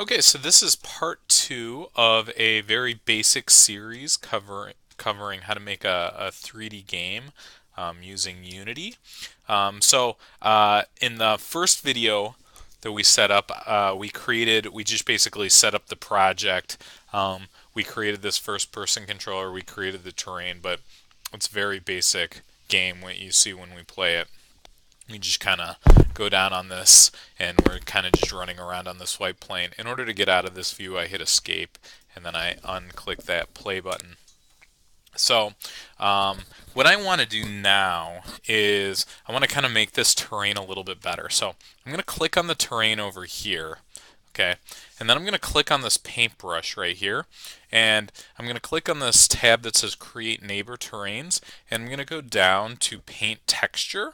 Okay, so this is part two of a very basic series covering how to make a 3D game using Unity. In the first video that we set up, we just basically set up the project. We created this first person controller, we created the terrain, but it's very basic game what you see when we play it. We just kind of go down on this and we're kind of just running around on this white plane. In order to get out of this view, I hit escape and then I unclick that play button. So what I want to do now is I want to kind of make this terrain a little bit better. So I'm going to click on the terrain over here. Okay, and then I'm going to click on this paintbrush right here, and I'm going to click on this tab that says Create Neighbor Terrains, and I'm going to go down to Paint Texture.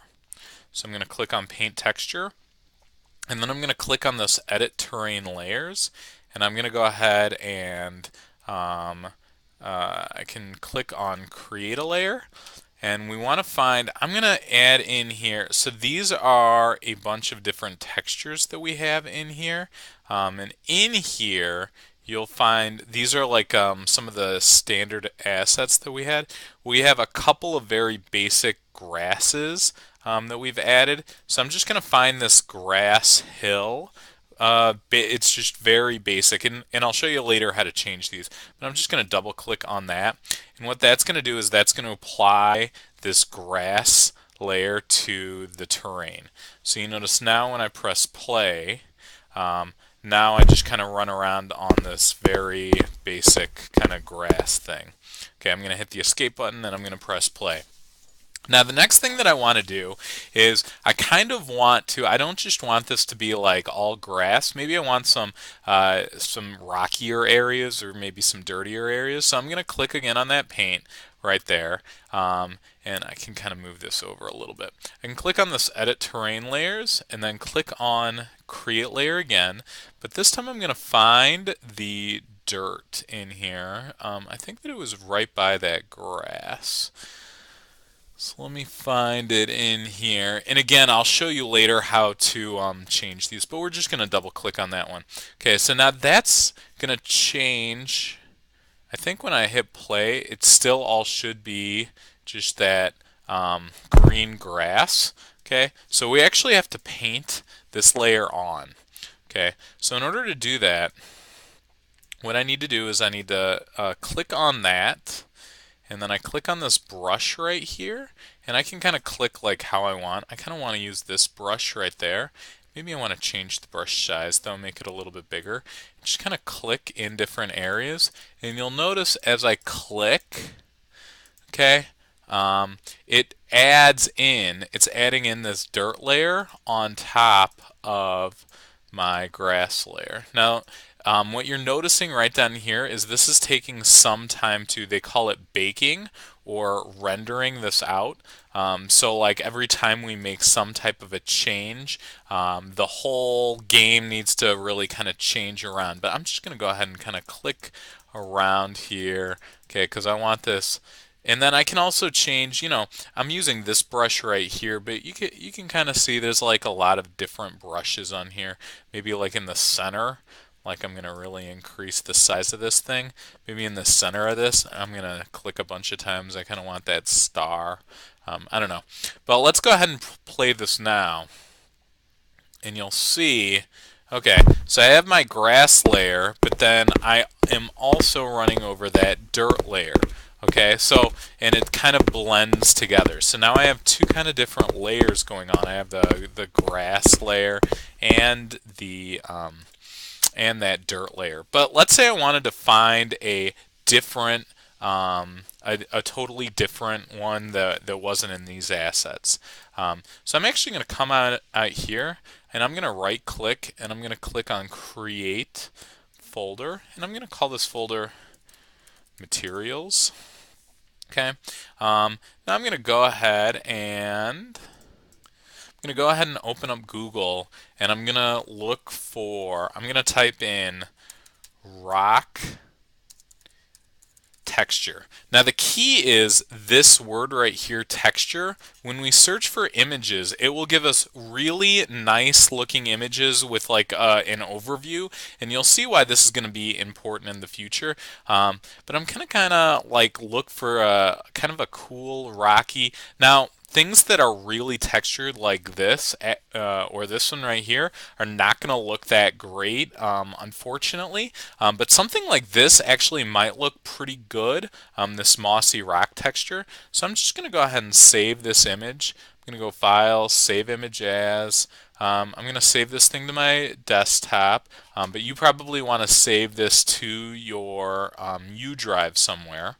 So I'm going to click on Paint Texture, and then I'm going to click on this Edit Terrain Layers, and I'm going to go ahead and I can click on Create a Layer, and we want to find, I'm going to add in here, so these are a bunch of different textures that we have in here, and in here you'll find these are like some of the standard assets that we had. We have a couple of very basic grasses that we've added. So I'm just going to find this grass hill. It's just very basic, and I'll show you later how to change these. But I'm just going to double click on that. And what that's going to do is that's going to apply this grass layer to the terrain. So you notice now when I press play, now I just kind of run around on this very basic kind of grass thing. Okay, I'm going to hit the escape button and I'm going to press play. Now the next thing that I want to do is I kind of want to, I don't just want this to be like all grass. Maybe I want some rockier areas or maybe some dirtier areas. So I'm going to click again on that paint right there. And I can kind of move this over a little bit. I can click on this Edit Terrain Layers and then click on Create Layer again. But this time I'm going to find the dirt in here. I think that it was right by that grass. So let me find it in here. And again, I'll show you later how to change these, but we're just going to double click on that one. Okay, so now that's going to change. I think when I hit play, it still all should be just that green grass. Okay, so we actually have to paint this layer on. Okay, so in order to do that, what I need to do is I need to click on that, and then I click on this brush right here, and I can kind of click like how I want. I kind of want to use this brush right there. Maybe I want to change the brush size though, make it a little bit bigger. Just kind of click in different areas, and you'll notice as I click, okay, it's adding in this dirt layer on top of my grass layer. Now, what you're noticing right down here is this is taking some time to, they call it baking or rendering this out. So like every time we make some type of a change, the whole game needs to really kind of change around. But I'm just going to go ahead and kind of click around here, okay, because I want this. And then I can also change, I'm using this brush right here, but you can kind of see there's like a lot of different brushes on here. Maybe like in the center, like I'm going to really increase the size of this thing. Maybe in the center of this, I'm going to click a bunch of times. I kind of want that star. I don't know. But let's go ahead and play this now. And you'll see, okay, so I have my grass layer, but then I am also running over that dirt layer. Okay, so, and it kind of blends together. So now I have two kind of different layers going on. I have the grass layer and and that dirt layer. But let's say I wanted to find a different, a totally different one that wasn't in these assets. So I'm actually going to come out here, and I'm going to right click, and I'm going to click on Create Folder, and I'm going to call this folder Materials. Okay. Now I'm going to go ahead and open up Google, and I'm going to look for, I'm going to type in rock texture. Now the key is this word right here, texture. When we search for images, it will give us really nice looking images with like an overview, and you'll see why this is going to be important in the future. But I'm gonna kind of like look for a kind of a cool rocky. Now things that are really textured like this or this one right here are not going to look that great, unfortunately. But something like this actually might look pretty good, this mossy rock texture. So I'm just going to go ahead and save this image. I'm going to go File, Save Image As. I'm going to save this thing to my desktop, but you probably want to save this to your U drive somewhere.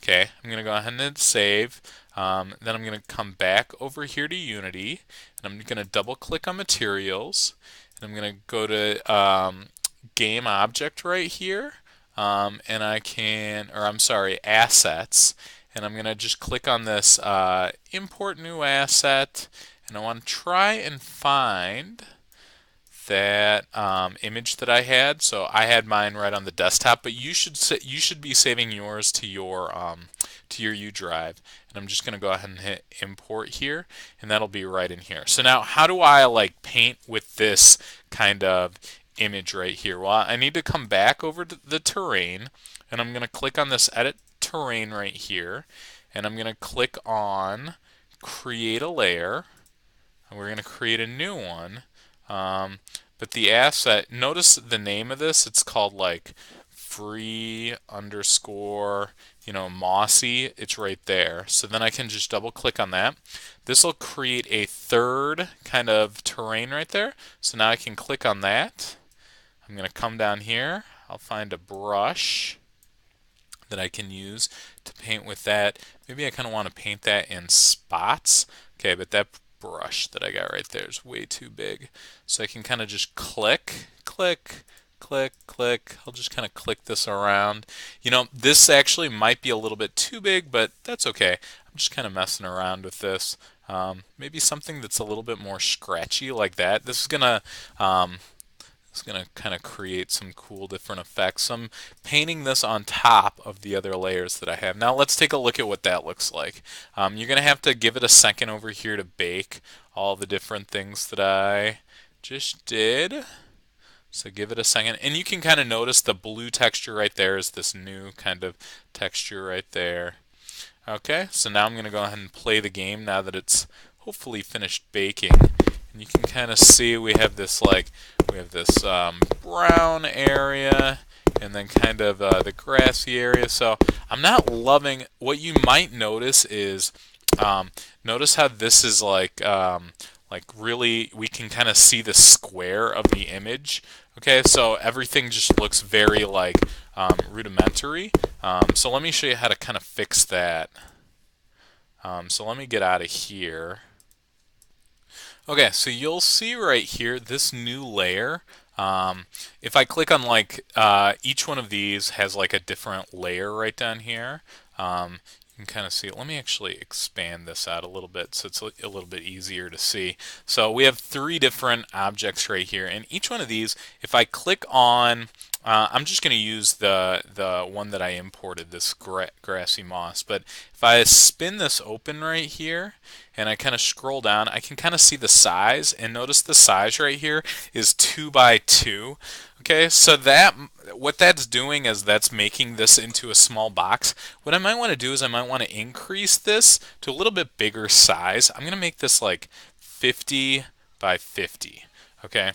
Okay, I'm going to go ahead and hit save. Then I'm going to come back over here to Unity, and I'm going to double click on Materials, and I'm going to go to Game Object right here, and I can, or I'm sorry, Assets, and I'm going to just click on this Import New Asset, and I want to try and find that image that I had. So I had mine right on the desktop, but you should be saving yours to your U drive. And I'm just going to go ahead and hit import here, and that'll be right in here. So now, how do I like paint with this kind of image right here? Well, I need to come back over to the terrain, and I'm going to click on this edit terrain right here, and I'm going to click on create a layer, and we're going to create a new one. But the asset, notice the name of this, it's called like free underscore, mossy. It's right there. So then I can just double click on that. This will create a third kind of terrain right there. So now I can click on that. I'm going to come down here. I'll find a brush that I can use to paint with that. Maybe I kind of want to paint that in spots. Okay, but that brush that I got right there is way too big. So I can kind of just click, click, click, click. I'll just kind of click this around. This actually might be a little bit too big, but that's okay. I'm just kind of messing around with this. Maybe something that's a little bit more scratchy like that. This is gonna kind of create some cool different effects. I'm painting this on top of the other layers that I have. Now let's take a look at what that looks like. You're going to have to give it a second over here to bake all the different things that I just did. So give it a second. And you can kind of notice the blue texture right there is this new kind of texture right there. Okay, so now I'm going to go ahead and play the game now that it's hopefully finished baking. And you can kind of see we have this brown area, and then kind of the grassy area. So I'm not loving. What you might notice is notice how this is like really we can kind of see the square of the image. Okay, so everything just looks very like rudimentary. So let me show you how to kind of fix that. So let me get out of here. Okay, so you'll see right here this new layer. If I click on each one of these has like a different layer right down here. You can kind of see it. Let me actually expand this out a little bit so it's a little bit easier to see. So we have 3 different objects right here, and each one of these, if I click on, I'm just going to use the one that I imported, this grassy moss. But if I spin this open right here and I kind of scroll down, I can kind of see the size, and notice the size right here is 2 by 2. Okay, so what that's doing is that's making this into a small box. What I might want to do is I might want to increase this to a little bit bigger size. I'm going to make this like 50 by 50. Okay.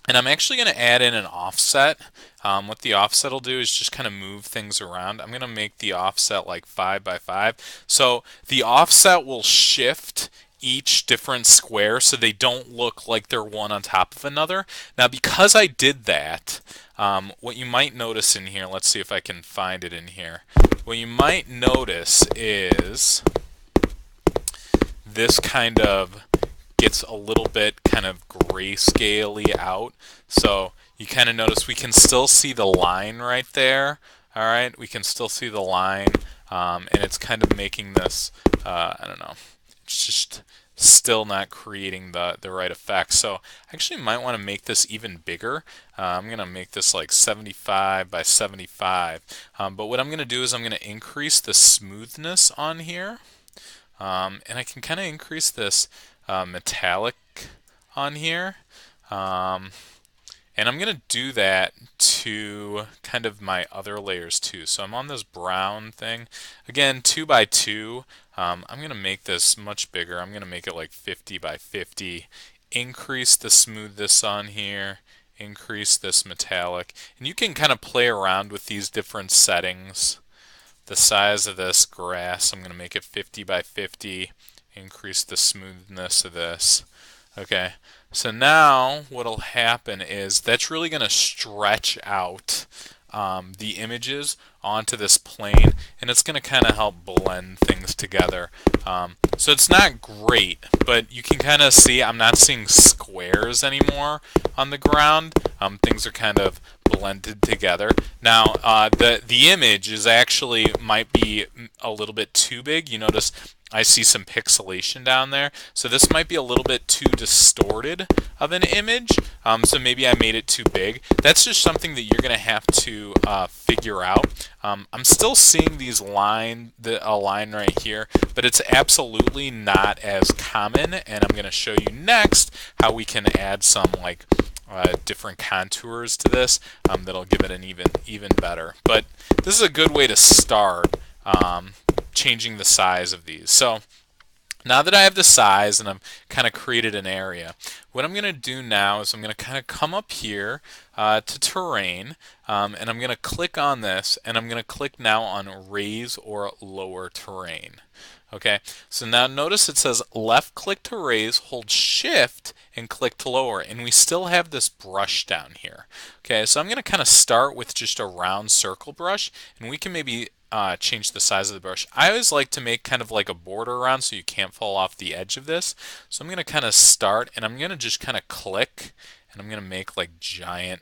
And I'm actually going to add in an offset. What the offset will do is just kind of move things around. I'm going to make the offset like 5 by 5. So the offset will shift each different square so they don't look like they're one on top of another. Now because I did that, what you might notice in here, let's see if I can find it in here. What you might notice is this kind of gets a little bit kind of grayscale-y out. So you kind of notice we can still see the line right there. All right, we can still see the line, and it's kind of making this, I don't know, it's just still not creating the right effect. So I actually might want to make this even bigger. I'm going to make this like 75 by 75. But what I'm going to do is I'm going to increase the smoothness on here. And I can kind of increase this metallic on here. Um, and I'm going to do that to kind of my other layers too. So I'm on this brown thing. Again, 2 by 2. I'm going to make this much bigger. I'm going to make it like 50 by 50. Increase the smoothness on here. Increase this metallic. And you can kind of play around with these different settings. The size of this grass, I'm going to make it 50 by 50. Increase the smoothness of this. Okay, so now what'll happen is that's really going to stretch out the images onto this plane, and it's going to kind of help blend things together. So it's not great, but you can kind of see I'm not seeing squares anymore on the ground. Things are kind of blended together. Now, the image is actually might be a little bit too big. You notice I see some pixelation down there. So this might be a little bit too distorted of an image. So maybe I made it too big. That's just something that you're going to have to figure out. I'm still seeing these a line right here, but it's absolutely not as common. And I'm going to show you next how we can add some like different contours to this that'll give it an even better. But this is a good way to start changing the size of these. So now that I have the size and I've kind of created an area, what I'm going to do now is I'm going to kind of come up here to terrain, and I'm going to click on this, and I'm going to click now on raise or lower terrain. Okay, so now notice it says left click to raise, hold shift and click to lower, and we still have this brush down here. Okay, so I'm going to kind of start with just a round circle brush, and we can maybe change the size of the brush. I always like to make kind of like a border around so you can't fall off the edge of this. So I'm going to kind of start, and I'm going to just kind of click, and I'm going to make like giant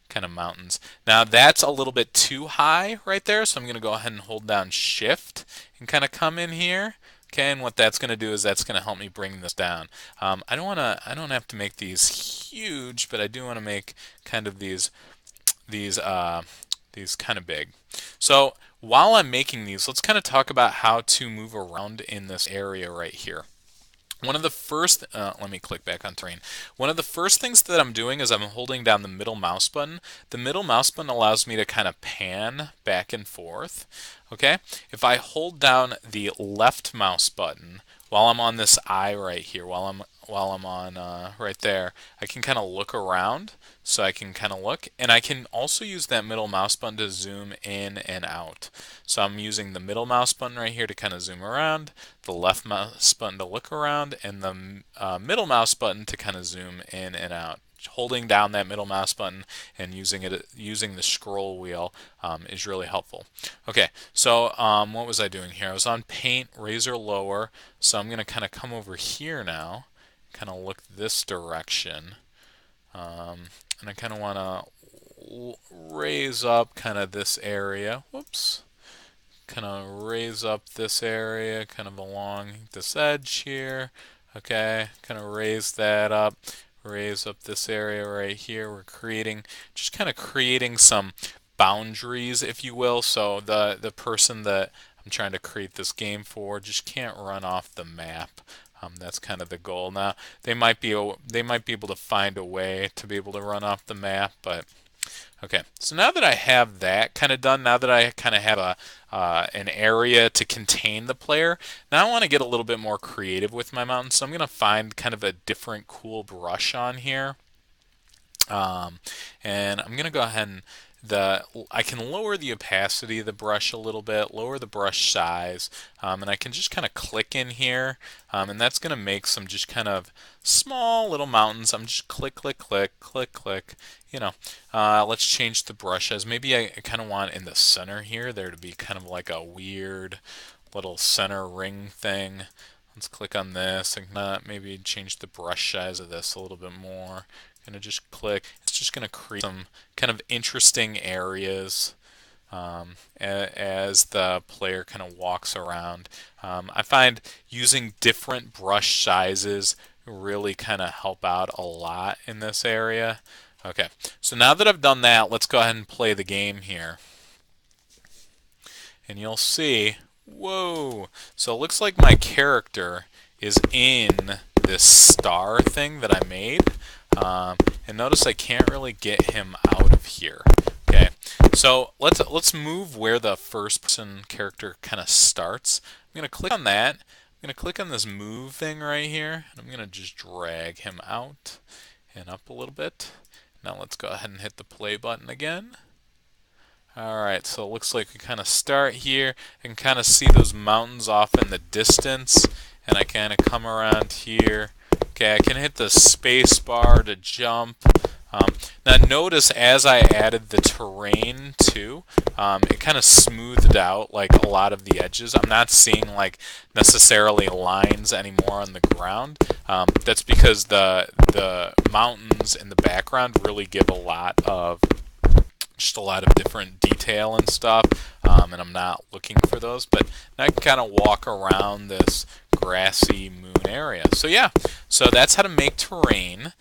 kind of mountains. Now that's a little bit too high right there, so I'm going to go ahead and hold down shift and kind of come in here. Okay, and what that's going to do is that's going to help me bring this down. I don't have to make these huge, but I do want to make kind of these kind of big. So while I'm making these, let's kind of talk about how to move around in this area right here. One of the first, let me click back on terrain. One of the first things that I'm doing is I'm holding down the middle mouse button. The middle mouse button allows me to kind of pan back and forth. Okay, if I hold down the left mouse button while I'm on this eye right here, while I'm on right there, I can kind of look around. So I can kind of look, and I can also use that middle mouse button to zoom in and out. So I'm using the middle mouse button right here to kind of zoom around, the left mouse button to look around, and the middle mouse button to kind of zoom in and out. Holding down that middle mouse button and using the scroll wheel is really helpful. Okay, so what was I doing here? I was on paint, razor lower, so I'm going to kind of come over here now, kind of look this direction. And I kind of want to raise up kind of this area. Whoops. Kind of raise up this area kind of along this edge here. Okay, kind of raise that up. Raise up this area right here. We're just kind of creating some boundaries, if you will. So the person that I'm trying to create this game for just can't run off the map. That's kind of the goal. Now they might be able to find a way to be able to run off the map, but okay. So now that I have that kind of done, now that I kind of have an area to contain the player, now I want to get a little bit more creative with my mountain. So I'm going to find kind of a different cool brush on here. And I'm going to go ahead and I can lower the opacity of the brush a little bit, lower the brush size, and I can just kind of click in here, and that's going to make some just kind of small little mountains. I'm just click, click, click, click, click. You know, let's change the brush size. Maybe I kind of want in the center here there to be kind of like a weird little center ring thing. Let's click on this and maybe change the brush size of this a little bit more. Gonna just click. It's just gonna create some kind of interesting areas as the player kind of walks around. I find using different brush sizes really kind of help out a lot in this area. Okay, so now that I've done that, let's go ahead and play the game here. And you'll see, whoa, so it looks like my character is in this star thing that I made. And notice I can't really get him out of here. Okay, so let's move where the first person character kind of starts. I'm gonna click on that. I'm gonna click on this move thing right here, and I'm gonna just drag him out and up a little bit. Now let's go ahead and hit the play button again. Alright, so it looks like we kind of start here and kind of see those mountains off in the distance, and I kind of come around here. Okay, I can hit the space bar to jump. Now notice as I added the terrain too, it kind of smoothed out like a lot of the edges. I'm not seeing like necessarily lines anymore on the ground. That's because the mountains in the background really give a lot of different detail and stuff, and I'm not looking for those, but now I can kind of walk around this grassy moon area. So yeah, so that's how to make terrain.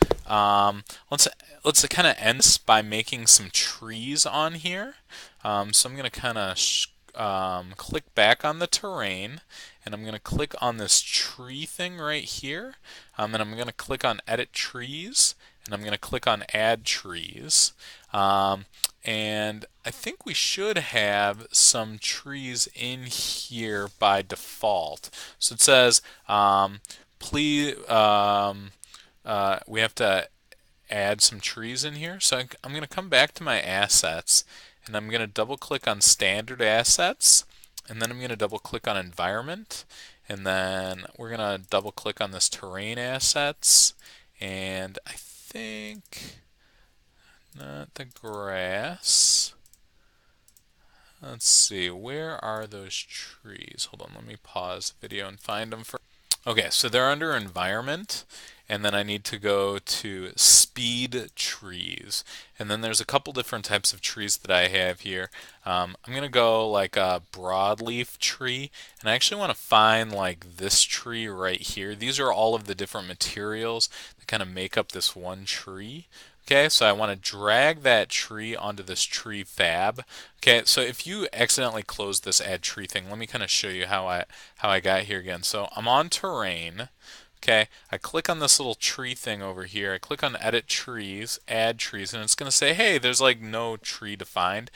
Let's kind of end this by making some trees on here. So I'm going to kind of click back on the terrain, and I'm going to click on this tree thing right here, and I'm going to click on Edit Trees, and I'm going to click on Add Trees. And I think we should have some trees in here by default. So it says, please, we have to add some trees in here. So I'm going to come back to my assets, and I'm going to double click on Standard Assets, and then I'm going to double click on Environment, and then we're going to double click on this Terrain Assets, and I think not the grass. Let's see, where are those trees? Hold on, let me pause the video and find them first. Okay, so they're under Environment, and then I need to go to Speed Trees. And then there's a couple different types of trees that I have here. I'm going to go like a broadleaf tree, and I actually want to find like this tree right here. These are all of the different materials that kind of make up this one tree. Okay, so I want to drag that tree onto this tree fab. Okay, so if you accidentally close this add tree thing, let me kind of show you how I got here again. So I'm on terrain. Okay, I click on this little tree thing over here. I click on Edit Trees, Add Trees, and it's going to say, hey, there's like no tree defined.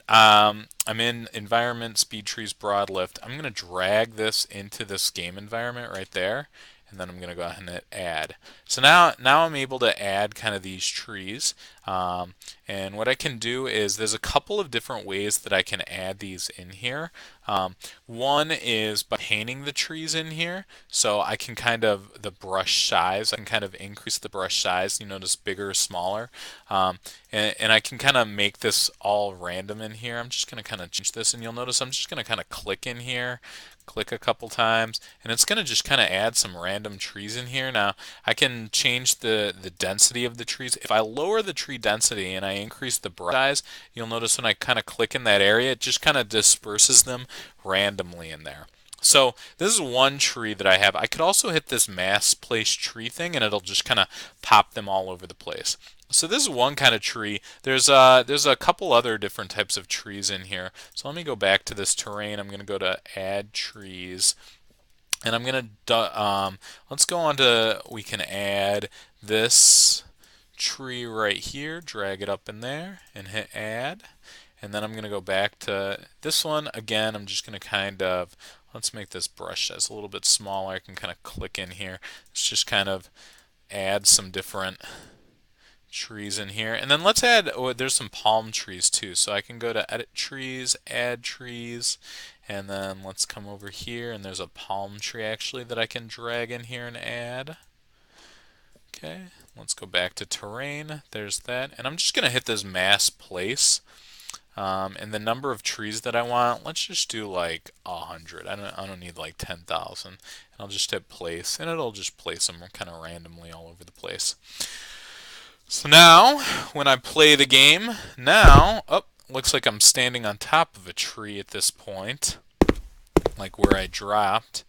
I'm in Environment, Speed Trees, Broad Lift. I'm going to drag this into this game environment right there, and then I'm going to go ahead and hit Add. So now I'm able to add kind of these trees. And what I can do is there's a couple of different ways that I can add these in here. One is by painting the trees in here, so I can kind of, the brush size, I can kind of increase the brush size, you notice bigger or smaller. And I can kind of make this all random in here. I'm just going to kind of change this, and you'll notice I'm just going to kind of click in here, click a couple times, and it's going to just kind of add some random trees in here. Now I can change the density of the trees. If I lower the tree density and I increase the brush size, you'll notice when I kind of click in that area, it just kind of disperses them randomly in there. So this is one tree that I have. I could also hit this mass place tree thing, and it'll just kind of pop them all over the place. So this is one kind of tree. There's a couple other different types of trees in here. So let me go back to this terrain. I'm going to go to Add Trees, and I'm going to let's go on to, we can add this tree right here, drag it up in there, and hit Add. And then I'm going to go back to this one. Again, I'm just going to kind of, let's make this brush size a little bit smaller. I can kind of click in here. Let's just kind of add some different trees in here. And then let's add, oh, there's some palm trees too. So I can go to Edit Trees, Add Trees, and then let's come over here, and there's a palm tree actually that I can drag in here and add. Okay, let's go back to Terrain. There's that. And I'm just going to hit this Mass Place. And the number of trees that I want, let's just do like 100. I don't need like 10,000. And I'll just hit place, and it'll just place them kind of randomly all over the place. So now, when I play the game, now, oh, looks like I'm standing on top of a tree at this point, like where I dropped.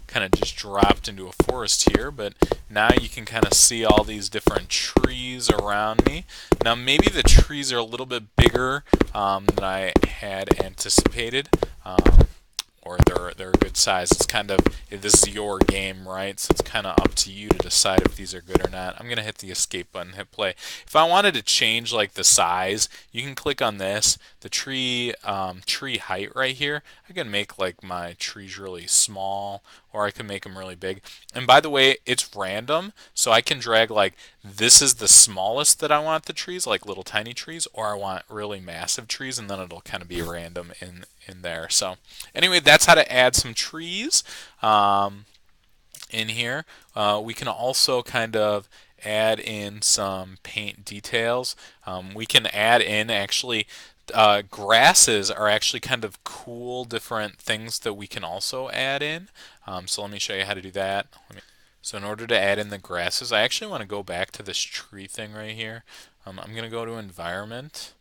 Kind of just dropped into a forest here, but now you can kind of see all these different trees around me. Now maybe the trees are a little bit bigger than I had anticipated. Or they're a good size. It's kind of, this is your game, right? So it's kind of up to you to decide if these are good or not. I'm gonna hit the escape button, hit play. If I wanted to change like the size, you can click on this, the tree height right here. I can make like my trees really small, or I can make them really big. And by the way, it's random, so I can drag like this is the smallest that I want the trees, like little tiny trees, or I want really massive trees, and then it'll kind of be random in there. So anyway, that's how to add some trees in here. We can also kind of add in some paint details. We can add in actually grasses are actually kind of cool different things that we can also add in. So let me show you how to do that. So in order to add in the grasses, I actually want to go back to this tree thing right here. I'm going to go to Environment,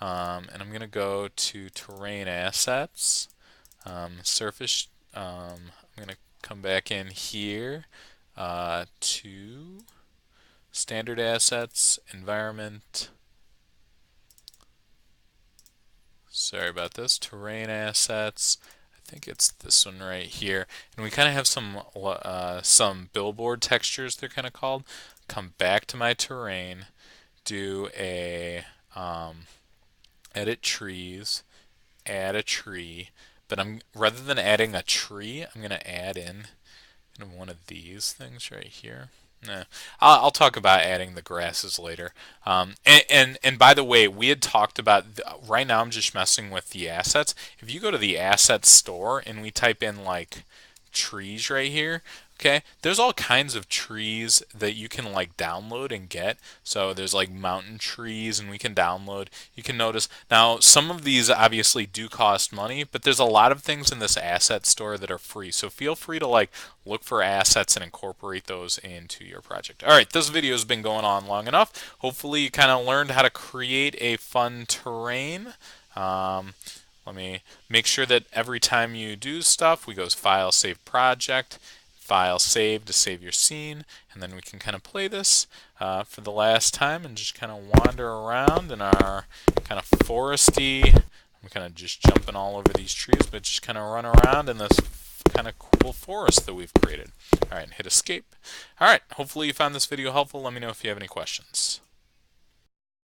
and I'm going to go to Terrain Assets, Surface. I'm going to come back in here to Standard Assets, Environment. Sorry about this. Terrain Assets. I think it's this one right here. And we kind of have some billboard textures, they're kind of called. Come back to my terrain, do a edit trees, add a tree. But rather than adding a tree, I'm going to add in one of these things right here. Nah. I'll talk about adding the grasses later. And by the way, we had talked about, right now I'm just messing with the assets. If you go to the assets store and we type in like trees right here, okay, there's all kinds of trees that you can like download and get. So there's like mountain trees, and we can download. You can notice now some of these obviously do cost money, but there's a lot of things in this asset store that are free. So feel free to like look for assets and incorporate those into your project. All right, this video has been going on long enough. Hopefully you kind of learned how to create a fun terrain. Let me make sure that every time you do stuff, we go File, Save Project, File, Save to save your scene, and then we can kind of play this for the last time and just kind of wander around in our kind of foresty. I'm kind of just jumping all over these trees, but just kind of run around in this kind of cool forest that we've created. All right, hit escape. All right, hopefully you found this video helpful. Let me know if you have any questions.